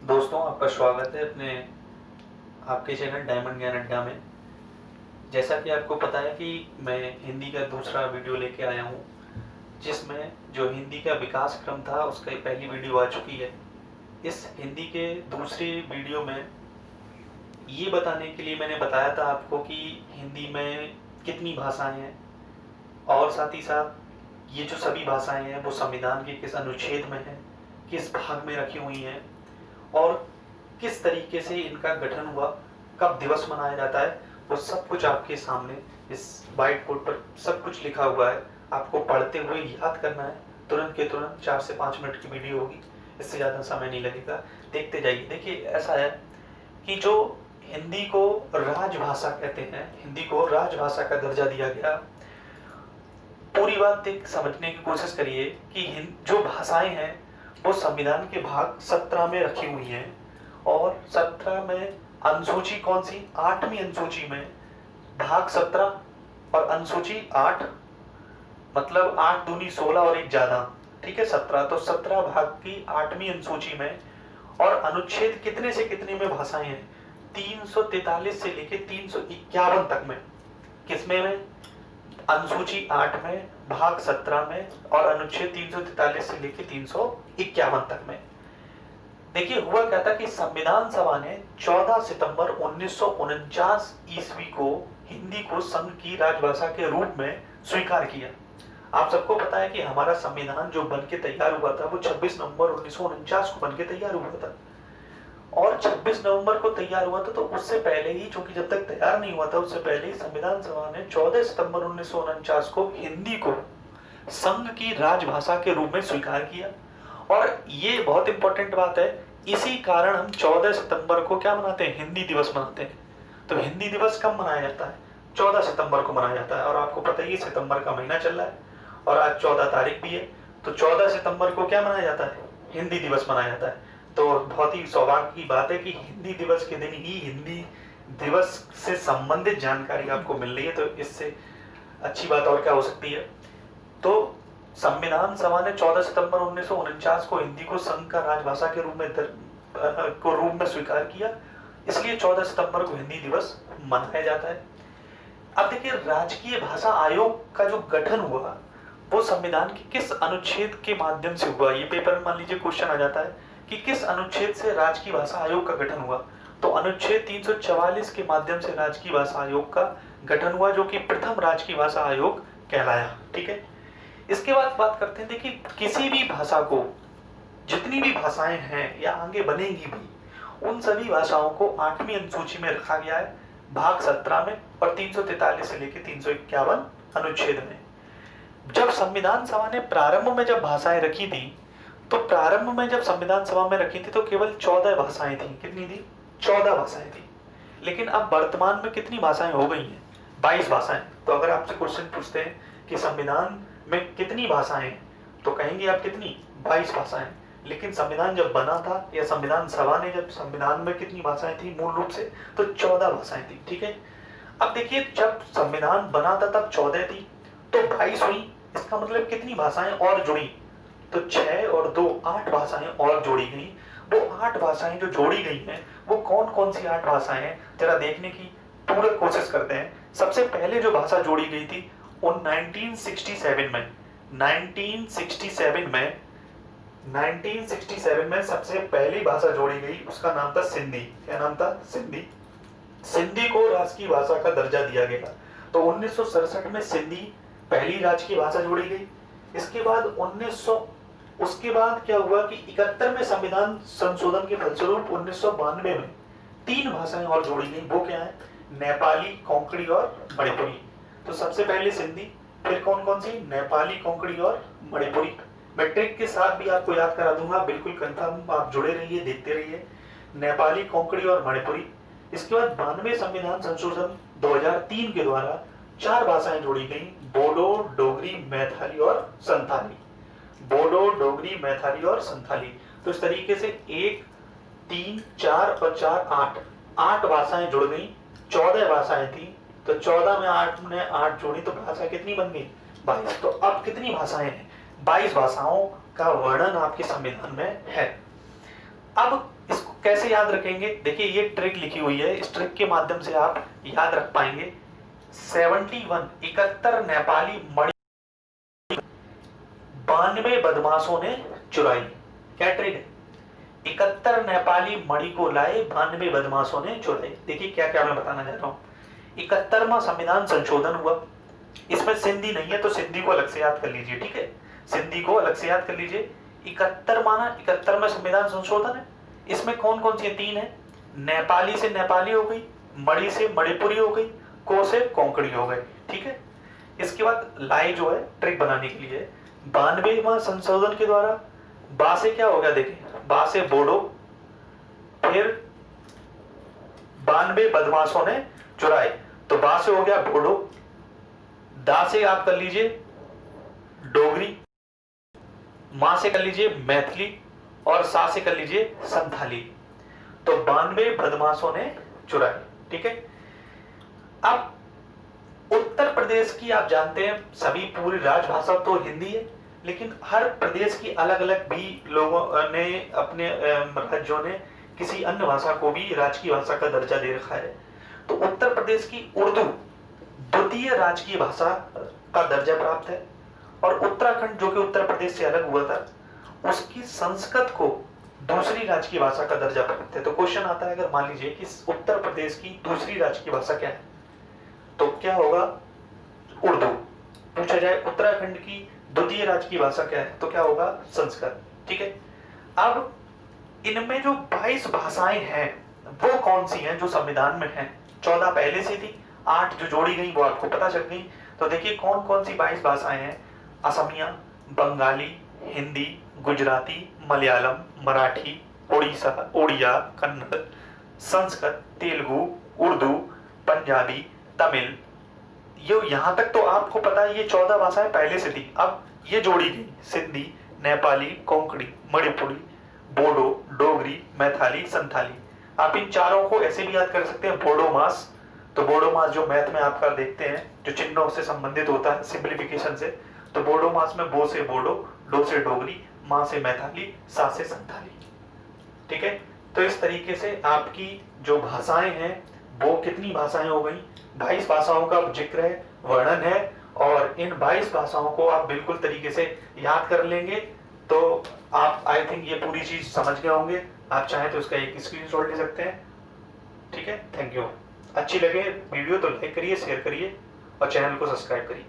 दोस्तों, आपका स्वागत है अपने आपके चैनल डायमंड ज्ञान अड्डा में। जैसा कि आपको पता है कि मैं हिंदी का दूसरा वीडियो लेके आया हूँ, जिसमें जो हिंदी का विकास क्रम था उसका पहली वीडियो आ चुकी है। इस हिंदी के दूसरे वीडियो में ये बताने के लिए मैंने बताया था आपको कि हिंदी में कितनी भाषाएं हैं, और साथ ही साथ ये जो सभी भाषाएं हैं वो संविधान के किस अनुच्छेद में हैं, किस भाग में रखी हुई हैं, और किस तरीके से इनका गठन हुआ, कब दिवस मनाया जाता है, वो सब कुछ आपके सामने इस व्हाइट बोर्ड पर सब कुछ लिखा हुआ है। आपको पढ़ते हुए याद करना है, तुरंत के तुरंत। 4 से 5 मिनट की वीडियो होगी, इससे ज़्यादा समय नहीं लगेगा। देखते जाइए। देखिए, ऐसा है कि जो हिंदी को राजभाषा कहते हैं, हिंदी को राजभाषा का दर्जा दिया गया। पूरी बात एक समझने की कोशिश करिए कि जो भाषाएं हैं वो संविधान के भाग 17 में रखी हुई हैं, और 17 में अनुसूची कौन सी, 8वीं अनुसूची में भाग 17 और अनुसूची 8, मतलब 8 दूनी 16 और एक ज्यादा, ठीक है 17। तो 17 भाग की 8वीं अनुसूची में, और अनुच्छेद कितने से कितने में भाषाएं हैं, 343 से लेके 351 तक में। किसमें में? अनुसूची 8 में, भाग 17 में, और अनुच्छेद 343 से लेके 351 तक में। देखिए, हुआ क्या था कि संविधान सभा ने 14 सितंबर 1949 ईस्वी को हिंदी को संघ की राजभाषा के रूप में स्वीकार किया। आप सबको पता है कि हमारा संविधान जो बन के तैयार हुआ था वो 26 नवंबर 1949 को बन के तैयार हुआ था, और 26 नवंबर को तैयार हुआ था। तो उससे पहले ही, चूंकि जब तक तैयार नहीं हुआ था उससे पहले ही संविधान सभा ने 14 सितंबर 1949 को हिंदी को संघ की राजभाषा के रूप में स्वीकार किया। और ये बहुत इंपॉर्टेंट बात है, इसी कारण हम 14 सितंबर को क्या मनाते हैं, हिंदी दिवस मनाते हैं। तो हिंदी दिवस कब मनाया जाता है? 14 सितंबर को मनाया जाता है। और आपको पता ही सितंबर का महीना चल रहा है और आज 14 तारीख भी है। तो 14 सितंबर को क्या मनाया जाता है? हिंदी दिवस मनाया जाता है। तो बहुत ही सौभाग्य की बात है कि हिंदी दिवस के दिन ही हिंदी दिवस से संबंधित जानकारी आपको मिल रही है। तो इससे अच्छी बात और क्या हो सकती है। तो संविधान सभा ने 14 सितंबर 1949 को हिंदी को संघ का राजभाषा के रूप में स्वीकार किया, इसलिए 14 सितंबर को हिंदी दिवस मनाया जाता है। अब देखिए, राजकीय भाषा आयोग का जो गठन हुआ वो संविधान के किस अनुच्छेद के माध्यम से हुआ। ये पेपर में मान लीजिए क्वेश्चन आ जाता है कि किस अनुच्छेद से राजकीय भाषा आयोग का गठन हुआ। तो अनुच्छेद 344 के माध्यम से राजकीय भाषा आयोग का गठन हुआ, जो कि प्रथम राजकीय भाषा आयोग कहलाया। ठीक है, इसके बाद बात करते हैं। देखिए, किसी भी भाषा को, जितनी भी भाषाएं हैं या आगे बनेंगी भी, उन सभी भाषाओं को 8वीं अनुसूची में रखा गया है, भाग 17 में और 343 से लेकर 351 अनुच्छेद में। जब संविधान सभा ने प्रारंभ में जब भाषाएं रखी थी, तो प्रारंभ में जब संविधान सभा में रखी थी तो केवल 14 भाषाएं थी। कितनी थी? 14 भाषाएं थी। लेकिन अब वर्तमान में कितनी भाषाएं हो गई हैं? 22 भाषाएं। तो अगर आपसे क्वेश्चन पूछते हैं कि संविधान में कितनी भाषाएं, तो कहेंगे आप कितनी? 22 भाषाएं। लेकिन संविधान जब बना था, या संविधान सभा ने जब संविधान में कितनी भाषाएं थी मूल रूप से, तो 14 भाषाएं थी। ठीक है, अब देखिए, जब संविधान बना था तब 14 थी, तो 22 हुई। इसका मतलब कितनी भाषाएं और जुड़ी? तो 6 और 2 8 भाषाएं और जोड़ी गई। वो 8 भाषाएं जो जोड़ी गई हैं, वो कौन कौन सी 8 भाषाएं हैं, जरा देखने की पूरी कोशिश करते हैं। सबसे पहले जो भाषा जोड़ी गई थी उन 1967 में 1967 में सबसे पहली भाषा जोड़ी गई, उसका नाम था सिंधी। क्या नाम था? सिंधी। सिंधी को राजकीय भाषा का दर्जा दिया गया। तो 1967 में सिंधी पहली राजकीय भाषा जोड़ी गई। इसके बाद उसके बाद क्या हुआ कि 71 में संविधान संशोधन के फलस्वरूप 1992 में 3 भाषाएं और जोड़ी गई। वो क्या है? नेपाली, कोंकणी और मणिपुरी। तो सबसे पहले सिंधी, फिर कौन कौन सी? नेपाली, कोंकणी और मणिपुरी। मैं ट्रिक के साथ भी आपको याद करा दूंगा, बिल्कुल कंफर्म, आप जुड़े रहिए, देखते रहिए। नेपाली, कोंकणी और मणिपुरी। इसके बाद 92 संविधान संशोधन 2003 के द्वारा 4 भाषाएं जोड़ी गई, बोडो, डोगरी, मैथिली और संथाली। बोडो, डोगरी, मैथिली और संथाली। तो इस तरीके से 1 3 4 और 4 8 भाषाएं जुड़ गई। 14 भाषाएं थी, तो 14 में 8 ने 8 जोड़ी, तो भाषा कितनी बन गई? 22। तो अब कितनी भाषाएं हैं? 22 भाषाओं का वर्णन आपके संविधान में है। अब इसको कैसे याद रखेंगे? देखिए ये ट्रिक लिखी हुई है, इस ट्रिक के माध्यम से आप याद रख पाएंगे। 71 नेपाली मणि 92 बदमाशों ने चुराई। क्या ट्रिक है? 71 नेपाली मणि को लाए, 92 बदमाशों ने चुराई। देखिए क्या क्या मैं बताना चाह रहा हूँ। 71वां संविधान संशोधन हुआ, इसमें सिंधी नहीं है तो सिंधी को अलग से याद कर लीजिए, ठीक है, सिंधी को अलग से याद कर लीजिए। 71वां संविधान संशोधन है, इसमें कौन कौन सी तीन है? नेपाली से नेपाली हो गई, मणि से मणिपुरी हो गई, को से कोंकणी हो गए, ठीक है। इसके बाद लाई जो है ट्रिक बनाने के लिए 92वां संशोधन के द्वारा बा से क्या हो गया? देखिए बा से बोडो, फिर 92 बदमाशों ने चुराए, तो बा से हो गया बोडो, दा से आप कर लीजिए डोगरी, मां से कर लीजिए मैथिली, और सा से कर लीजिए संथाली। तो 92 बदमाशों ने चुराए, ठीक है। अब उत्तर प्रदेश की आप जानते हैं सभी पूरी राजभाषा तो हिंदी है, लेकिन हर प्रदेश की अलग अलग भी लोगों ने अपने राज्यों ने किसी अन्य भाषा को भी राजकीय भाषा का दर्जा दे रखा है। तो उत्तर प्रदेश की उर्दू द्वितीय राजकीय भाषा का दर्जा प्राप्त है, और उत्तराखंड जो कि उत्तर प्रदेश से अलग हुआ था उसकी संस्कृत को दूसरी राजकीय भाषा का दर्जा प्राप्त है। तो क्वेश्चन आता है, अगर मान लीजिए कि उत्तर प्रदेश की दूसरी राजकीय भाषा क्या है, तो क्या होगा? उर्दू। पूछा जाए उत्तराखंड की द्वितीय राजकीय भाषा क्या है, तो क्या होगा? संस्कृत, ठीक है। अब इनमें जो 22 भाषाएं हैं वो कौन सी हैं जो संविधान में हैं? 14 पहले से थी, 8 जो जोड़ी गई वो आपको पता चल गई। तो देखिए कौन कौन सी 22 भाषाएं हैं? असमिया, बंगाली, हिंदी, गुजराती, मलयालम, मराठी, उड़िया, कन्नड़, संस्कृत, तेलुगु, उर्दू, पंजाबी, तमिल। ये यहां तक तो आपको पता है, ये 14 भाषाएं पहले से थी, अब ये जोड़ी गई सिंधी, नेपाली, कोंकणी, मणिपुरी, बोडो, डोगरी, मैथिली, संथाली। आप इन चारों को ऐसे भी याद कर सकते हैं, बोडो मास। तो बोडो मास जो मैथ में आप कर देखते हैं, जो चिन्हों से संबंधित होता है सिंप्लीफिकेशन से, तो बोडो मास में बो से बोडो, डो से डोगरी, मां से मैथिली, सा से संथाली, ठीक है। तो इस तरीके से आपकी जो भाषाएं हैं वो कितनी भाषाएं हो गई? 22 भाषाओं का जिक्र है, वर्णन है, और इन 22 भाषाओं को आप बिल्कुल तरीके से याद कर लेंगे तो आप आई थिंक ये पूरी चीज समझ गए होंगे। आप चाहें तो इसका एक स्क्रीनशॉट ले सकते हैं, ठीक है। Thank you. अच्छी लगे वीडियो तो लाइक करिए, शेयर करिए और चैनल को सब्सक्राइब करिए।